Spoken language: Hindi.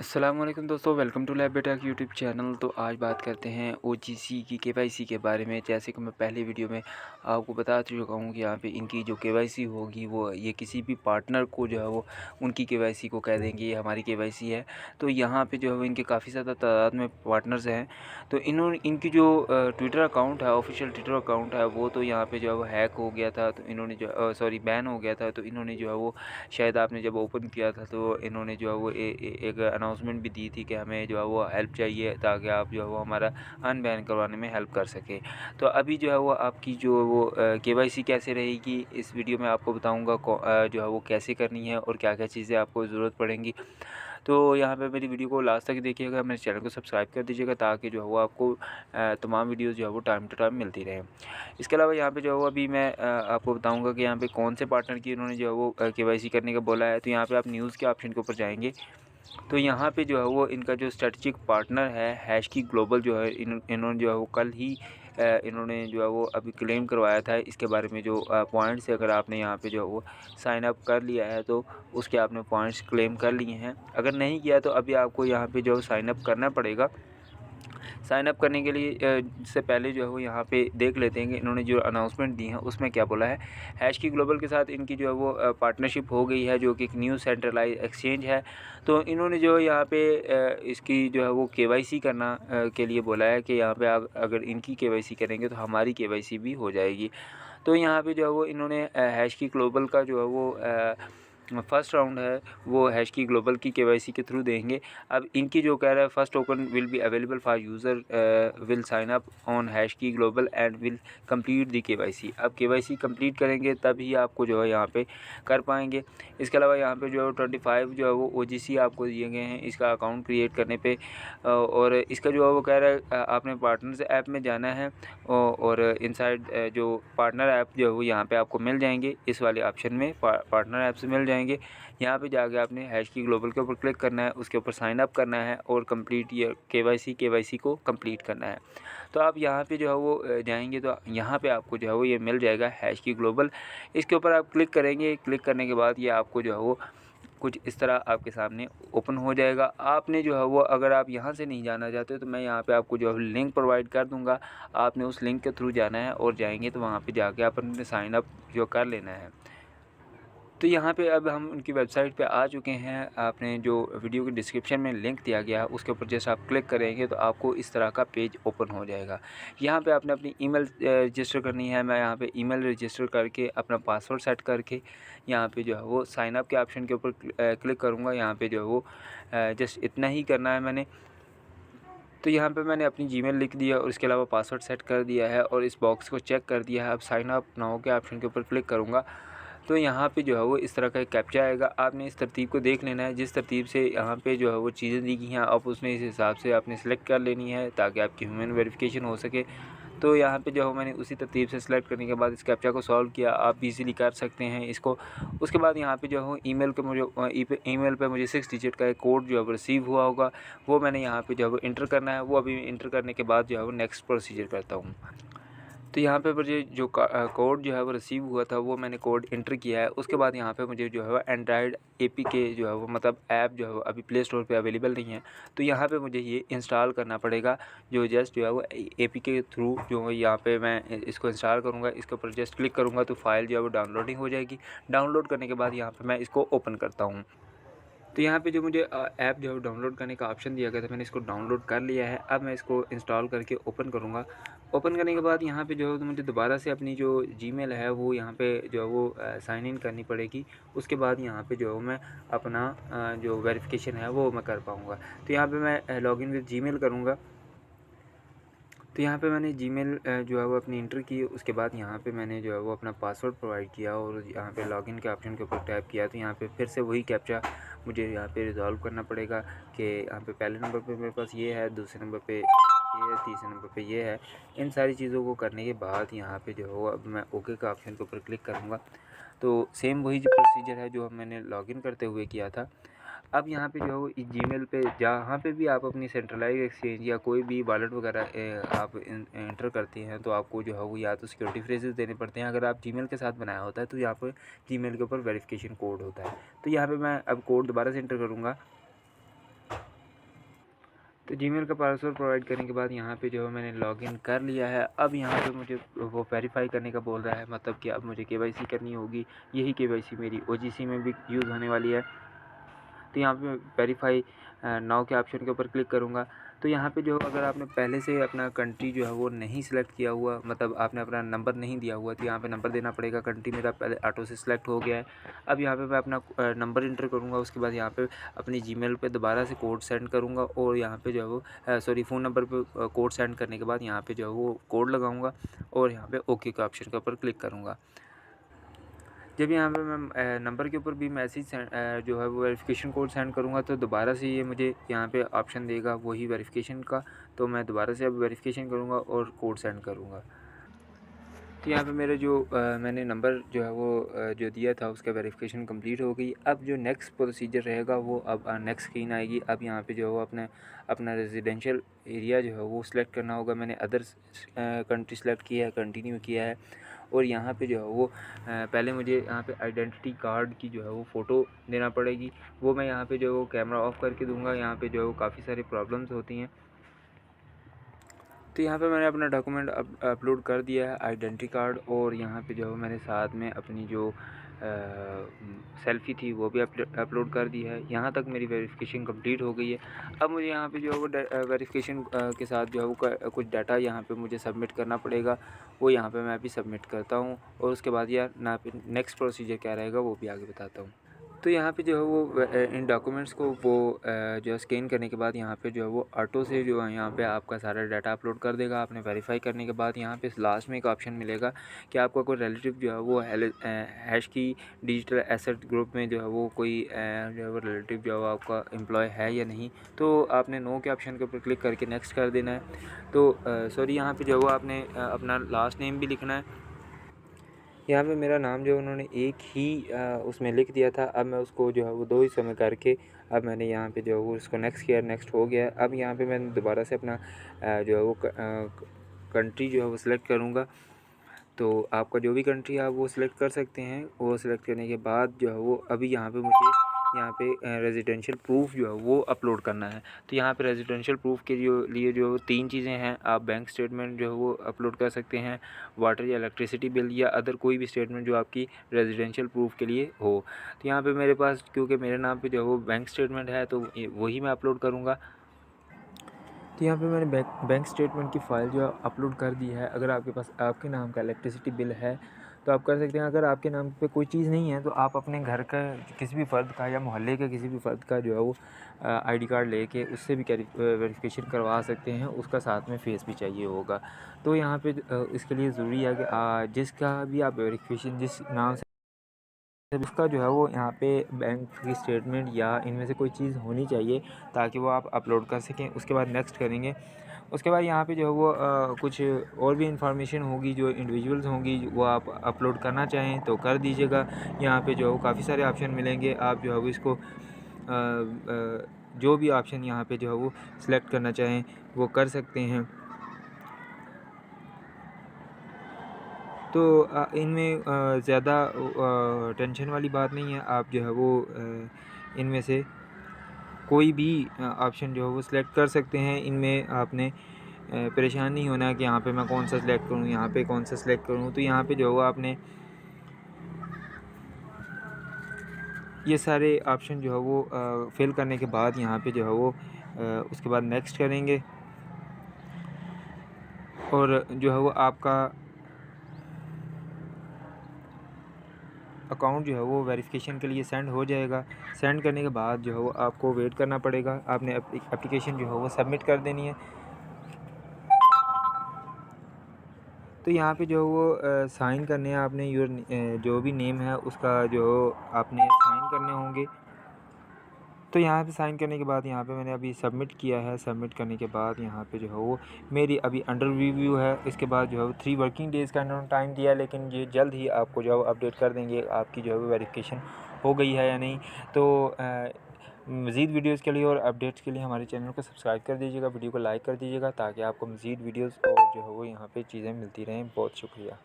अस्सलाम वालेकुम दोस्तों, वेलकम टू लैब बेटा की यूट्यूब चैनल। तो आज बात करते हैं ओजीसी की केवाईसी के बारे में। जैसे कि मैं पहले वीडियो में आपको बता चुका हूँ कि यहाँ पे इनकी जो केवाईसी होगी वो ये किसी भी पार्टनर को जो है वो उनकी केवाईसी को कह देंगे ये हमारी केवाईसी है। तो यहाँ पे जो है वो इनके काफ़ी ज़्यादा तादाद में पार्टनर्स हैं। तो इन्होंने इनकी जो ट्विटर अकाउंट है, ऑफिशियल ट्विटर अकाउंट है, वो तो यहाँ पे जो है वो हैक हो गया था। तो इन्होंने जो बैन हो गया था। तो इन्होंने जो है वो शायद आपने जब ओपन किया था तो इन्होंने जो है वो एक अनाउंसमेंट भी दी थी कि हमें जो है वो हेल्प चाहिए ताकि आप जो है वो हमारा अनबैन करवाने में हेल्प कर सकें। तो अभी जो है वो आपकी जो वो केवाईसी कैसे रहेगी इस वीडियो में आपको बताऊंगा जो है वो कैसे करनी है और क्या क्या चीज़ें आपको ज़रूरत पड़ेंगी। तो यहाँ पे मेरी वीडियो को लास्ट तक देखिएगा, मेरे चैनल को सब्सक्राइब कर दीजिएगा ताकि जो है वो आपको तमाम वीडियोज़ जो है वो टाइम टू टाइम मिलती रहे। इसके अलावा यहाँ पे जो है वो अभी मैं आपको बताऊंगा कि यहाँ पे कौन से पार्टनर की इन्होंने जो है वो केवाईसी करने का बोला है। तो यहाँ पे आप न्यूज़ के ऑप्शन के ऊपर जाएंगे तो यहाँ पे जो है वो इनका जो स्ट्रेटजिक पार्टनर है हैशकी ग्लोबल जो है इन्होंने जो है वो कल ही इन्होंने जो है वो अभी क्लेम करवाया था। इसके बारे में जो पॉइंट्स अगर आपने यहाँ पे जो है वो साइन अप कर लिया है तो उसके आपने पॉइंट्स क्लेम कर लिए हैं। अगर नहीं किया तो अभी आपको यहाँ पे जो साइन अप करना पड़ेगा। साइन अप करने के लिए से पहले जो है वो यहाँ पे देख लेते हैं कि इन्होंने जो अनाउंसमेंट दी है उसमें क्या बोला है। हैशकी ग्लोबल के साथ इनकी जो है वो पार्टनरशिप हो गई है जो कि एक न्यू सेंट्रलाइज एक्सचेंज है। तो इन्होंने जो यहाँ पे इसकी जो है वो केवाईसी करना के लिए बोला है कि यहाँ पे आप अगर इनकी केवाईसी करेंगे तो हमारी केवाईसी भी हो जाएगी। तो यहाँ पे जो है वो इन्होंने हैशकी ग्लोबल का जो है वो फर्स्ट राउंड है वो हैशकी ग्लोबल की केवाईसी के थ्रू देंगे। अब इनकी जो कह रहा है first token will be available for user will sign up on HashKey global and will complete the KYC. अब केवाईसी कंप्लीट करेंगे तभी आपको जो है यहाँ पे कर पाएंगे। इसके अलावा यहाँ पे जो है 25 जो है वो ओजीसी आपको दिए गए हैं इसका अकाउंट क्रिएट करने पे। और इसका जो है वो कह रहा है आपने पार्टनर्स ऐप में जाना है और इनसाइड जो पार्टनर ऐप जो है वो यहाँ पे आपको मिल जाएंगे। इस वाले ऑप्शन में पार्टनर ऐप से मिल जाएंगे। यहाँ पे जाके आपने हैशकी ग्लोबल के ऊपर क्लिक करना है, उसके ऊपर साइन अप करना है और कंप्लीट ये केवाईसी को कंप्लीट करना है। तो आप यहाँ पे जो है वो जाएंगे तो यहाँ पे आपको जो है वो ये मिल जाएगा हैशकी ग्लोबल। इसके ऊपर आप क्लिक करेंगे। क्लिक करने के बाद ये आपको जो है वो कुछ इस तरह आपके सामने ओपन हो जाएगा। आपने जो है वो अगर आप यहाँ से नहीं जाना चाहते तो मैं यहाँ पे आपको जो है लिंक प्रोवाइड कर दूँगा। आपने उस लिंक के थ्रू जाना है और जाएंगे तो वहाँ पे जाके आप अपने साइन अप जो कर लेना है। तो यहाँ पे अब हम उनकी वेबसाइट पे आ चुके हैं। आपने जो वीडियो के डिस्क्रिप्शन में लिंक दिया गया है उसके ऊपर जैसे आप क्लिक करेंगे तो आपको इस तरह का पेज ओपन हो जाएगा। यहाँ पे आपने अपनी ईमेल रजिस्टर करनी है। मैं यहाँ पे ईमेल रजिस्टर करके अपना पासवर्ड सेट करके यहाँ पे जो है वो साइन अप के ऑप्शन के ऊपर क्लिक करूँगा। यहाँ पे जो है वो जस्ट इतना ही करना है मैंने। तो यहाँ पे मैंने अपनी जीमेल लिख दिया और इसके अलावा पासवर्ड सेट कर दिया है और इस बॉक्स को चेक कर दिया है। अब साइन अप नाउ के ऑप्शन के ऊपर क्लिक करूँगा तो यहाँ पे जो है वो इस तरह का एक कैप्चा आएगा। आपने इस तरतीब को देख लेना है, जिस तरतीब से यहाँ पे जो है वो चीज़ें दी गई हैं आप उसमें इस हिसाब से आपने सेलेक्ट कर लेनी है ताकि आपकी ह्यूमन वेरिफिकेशन हो सके। तो यहाँ पे जो है मैंने उसी तरतीब से सेलेक्ट करने के बाद इस कैप्चा को सॉल्व किया। आप इजीली कर सकते हैं इसको। उसके बाद यहाँ पे जो है ईमेल पे मुझे 6 डिजिट का एक कोड जो है वो रिसीव हुआ होगा, वो मैंने यहाँ पे जो है वो इंटर करना है। वो अभी इंटर करने के बाद जो है वो नेक्स्ट प्रोसीजर करता हूँ। तो यहाँ पे मुझे जो कोड जो है वो रिसीव हुआ था वो मैंने कोड इंटर किया है। उसके बाद यहाँ पे मुझे जो है वो एंड्रॉयड एपीके जो है वो मतलब ऐप जो है वो अभी प्ले स्टोर पे अवेलेबल नहीं है। तो यहाँ पे मुझे ये इंस्टॉल करना पड़ेगा। जो जस्ट जो है वो एपीके के थ्रू जो है यहाँ पे मैं इसको इंस्टॉल करूँगा। इसके ऊपर जस्ट क्लिक करूँगा तो फाइल जो है वो डाउनलोडिंग हो जाएगी। डाउनलोड करने के बाद यहाँ पर मैं इसको ओपन करता हूँ। तो यहाँ पे जो मुझे ऐप जो है डाउनलोड करने का ऑप्शन दिया गया था मैंने इसको डाउनलोड कर लिया है। अब मैं इसको इंस्टॉल करके ओपन करूँगा। ओपन करने के बाद यहाँ पे जो है तो मुझे दोबारा से अपनी जो जीमेल है वो यहाँ पे जो है वो साइन इन करनी पड़ेगी। उसके बाद यहाँ पे जो है मैं अपना जो वेरिफिकेशन है वो मैं कर पाऊँगा। तो यहाँ पे मैं लॉगिन विद जीमेल करूँगा। तो यहाँ पे मैंने जीमेल जो है वो अपनी इंटर की। उसके बाद यहाँ पे मैंने जो है वो अपना पासवर्ड प्रोवाइड किया और यहाँ पे लॉगिन के ऑप्शन के ऊपर टैप किया। तो यहाँ पे फिर से वही कैप्चा मुझे यहाँ पे रिजॉल्व करना पड़ेगा कि यहाँ पे पहले नंबर पे मेरे पास ये है, दूसरे नंबर पे ये है, तीसरे नंबर पे ये है। इन सारी चीज़ों को करने के बाद यहाँ पे जो है अब मैं ओके का ऑप्शन के ऊपर क्लिक करूँगा। तो सेम वही जो प्रोसीजर है जो मैंने लॉगिन करते हुए किया था। अब यहाँ पे जो है वो जीमेल पे जहाँ पे भी आप अपनी सेंट्रलाइज एक्सचेंज या कोई भी वॉलेट वगैरह आप एंटर करते हैं तो आपको जो है वो या तो सिक्योरिटी फ्रेजेस देने पड़ते हैं। अगर आप जीमेल के साथ बनाया होता है तो यहाँ पर जीमेल के ऊपर वेरिफिकेशन कोड होता है। तो यहाँ पे मैं अब कोड दोबारा से एंटर करूँगा। तो जीमेल का पासवर्ड प्रोवाइड करने के बाद यहाँ पे जो है मैंने लॉगिन कर लिया है। अब यहाँ पे मुझे वो वेरीफ़ाई करने का बोल रहा है, मतलब कि अब मुझे केवाईसी करनी होगी। यही केवाईसी मेरी ओजीसी में भी यूज़ होने वाली है। तो यहाँ पे वेरीफ़ाई नाउ के ऑप्शन के ऊपर क्लिक करूँगा। तो यहाँ पे जो अगर आपने पहले से अपना कंट्री जो है वो नहीं सिलेक्ट किया हुआ, मतलब आपने अपना नंबर नहीं दिया हुआ, तो यहाँ पे नंबर देना पड़ेगा। कंट्री मेरा पहले ऑटो से सिलेक्ट हो गया है। अब यहाँ पे मैं अपना नंबर इंटर करूँगा। उसके बाद यहाँ पे अपनी जीमेल पे दोबारा से कोड सेंड करूँगा और यहाँ पे जो है वो फ़ोन नंबर पे कोड सेंड करने के बाद यहाँ पे जो है वो कोड लगाऊँगा और यहाँ पे ओके के ऑप्शन के ऊपर क्लिक करूँगा। जब यहाँ पे मैं नंबर के ऊपर भी मैसेज जो है वो वेरिफिकेशन कोड सेंड करूँगा, तो दोबारा से ये मुझे यहाँ पे ऑप्शन देगा वही वेरिफिकेशन का। तो मैं दोबारा से अब वेरिफिकेशन करूँगा और कोड सेंड करूँगा। तो यहाँ पे मेरा जो मैंने नंबर जो है वो जो दिया था उसका वेरिफिकेशन कंप्लीट हो गई। अब जो नेक्स्ट प्रोसीजर रहेगा वो अब नेक्स्ट स्क्रीन आएगी। अब यहाँ पे जो है वो अपना रेजिडेंशियल एरिया जो है वो सिलेक्ट करना होगा। मैंने अदर्स कंट्री सेलेक्ट किया है, कंटिन्यू किया है। और यहाँ पे जो है वो पहले मुझे यहाँ पे आइडेंटिटी कार्ड की जो है वो फ़ोटो देना पड़ेगी। वो मैं यहाँ पे जो है वो कैमरा ऑफ करके दूँगा। यहाँ पे जो है वो काफ़ी सारी प्रॉब्लम्स होती हैं। तो यहाँ पे मैंने अपना डॉक्यूमेंट अपलोड कर दिया है, आइडेंटिटी कार्ड, और यहाँ पे जो है मैंने साथ में अपनी जो सेल्फ़ी थी वो भी अपलोड कर दी है। यहाँ तक मेरी वेरिफ़िकेशन कंप्लीट हो गई है। अब मुझे यहाँ पे जो है वो वेरिफ़िकेशन के साथ जो है वो कुछ डाटा यहाँ पे मुझे सबमिट करना पड़ेगा। वो यहाँ पे मैं अभी सबमिट करता हूँ और उसके बाद यार ना नेक्स्ट प्रोसीजर क्या रहेगा वो भी आगे बताता हूँ। तो यहाँ पे जो है वो इन डॉक्यूमेंट्स को वो जो है स्कैन करने के बाद यहाँ पे जो है वो ऑटो से जो है यहाँ पे आपका सारा डाटा अपलोड कर देगा। आपने वेरीफाई करने के बाद यहाँ पे लास्ट में एक ऑप्शन मिलेगा कि आपका कोई रिलेटिव जो है वो हैश की डिजिटल एसेट ग्रुप में जो है वो कोई जो है वो रिलेटिव जो है आपका एम्प्लॉय है या नहीं। तो आपने नो के ऑप्शन के ऊपर क्लिक करके नेक्स्ट कर देना है। तो सॉरी, यहाँ पर जो है वो आपने अपना लास्ट नेम भी लिखना है। यहाँ पे मेरा नाम जो है उन्होंने एक ही उसमें लिख दिया था। अब मैं उसको जो है वो 2 हिस्सों में करके अब मैंने यहाँ पे जो है वो उसको नेक्स्ट किया, नेक्स्ट हो गया। अब यहाँ पे मैंने दोबारा से अपना जो है वो कंट्री जो है वो सिलेक्ट करूँगा। तो आपका जो भी कंट्री आप वो सिलेक्ट कर सकते हैं। वो सिलेक्ट करने के बाद जो है वो अभी यहाँ पे मुझे यहाँ पे रेजिडेंशियल प्रूफ़ जो है वो अपलोड करना है। तो यहाँ पे रेजिडेंशियल प्रूफ़ के लिए जो 3 चीज़ें हैं, आप बैंक स्टेटमेंट जो है वो अपलोड कर सकते हैं, वाटर या इलेक्ट्रिसिटी बिल या अदर कोई भी स्टेटमेंट जो आपकी रेजिडेंशियल प्रूफ़ के लिए हो। तो यहाँ पे मेरे पास क्योंकि मेरे नाम पे जो है वो बैंक स्टेटमेंट है तो वही मैं अपलोड करूँगा। तो यहाँ पे मैंने बैंक स्टेटमेंट की फ़ाइल जो है अपलोड कर दी है। अगर आपके पास आपके नाम का इलेक्ट्रिसिटी बिल है तो आप कर सकते हैं। अगर आपके नाम पे कोई चीज़ नहीं है तो आप अपने घर का किसी भी फ़र्द का या मोहल्ले के किसी भी फ़र्द का जो है वो आईडी कार्ड लेके उससे भी वेरिफिकेशन करवा सकते हैं। उसका साथ में फेस भी चाहिए होगा। तो यहाँ पे इसके लिए ज़रूरी है कि जिसका भी आप वेरिफिकेशन जिस नाम से उसका जो है वो यहाँ पे बैंक की स्टेटमेंट या इनमें से कोई चीज़ होनी चाहिए ताकि वो आप अपलोड कर सकें। उसके बाद नेक्स्ट करेंगे। उसके बाद यहाँ पे जो है वो कुछ और भी इंफॉर्मेशन होगी जो इंडिविजुअल्स होंगी वो आप अपलोड करना चाहें तो कर दीजिएगा। यहाँ पे जो है वो काफ़ी सारे ऑप्शन मिलेंगे। आप जो है वो इसको जो भी ऑप्शन यहाँ पे जो है वो सिलेक्ट करना चाहें वो कर सकते हैं। तो इनमें ज़्यादा टेंशन वाली बात नहीं है। आप जो है वो इनमें से कोई भी ऑप्शन जो है वो सिलेक्ट कर सकते हैं। इनमें आपने परेशान नहीं होना है कि यहाँ पे मैं कौन सा सिलेक्ट करूँ, यहाँ पे कौन सा सिलेक्ट करूँ। तो यहाँ पे जो है वो आपने ये सारे ऑप्शन जो है वो फिल करने के बाद यहाँ पे जो है वो उसके बाद नेक्स्ट करेंगे और जो है वो आपका अकाउंट जो है वो वेरिफिकेशन के लिए सेंड हो जाएगा। सेंड करने के बाद जो है वो आपको वेट करना पड़ेगा। आपने एप्लीकेशन जो है वो सबमिट कर देनी है। तो यहाँ पे जो है वो साइन करने हैं आपने जो भी नेम है उसका जो आपने साइन करने होंगे। तो यहाँ पे साइन करने के बाद यहाँ पे मैंने अभी सबमिट किया है। सबमिट करने के बाद यहाँ पे जो है वो मेरी अभी अंडर रिव्यू है। इसके बाद जो है वो 3 वर्किंग डेज़ का इन्होंने टाइम दिया है, लेकिन ये जल्द ही आपको जो है अपडेट कर देंगे आपकी जो है वो वेरिफिकेशन हो गई है या नहीं। तो मज़ीद वीडियोज़ के लिए और अपडेट्स के लिए हमारे चैनल को सब्सक्राइब कर दीजिएगा, वीडियो को लाइक कर दीजिएगा ताकि आपको मज़ीद वीडियोज़ और जो है वो यहाँ पर चीज़ें मिलती रहें। बहुत शुक्रिया।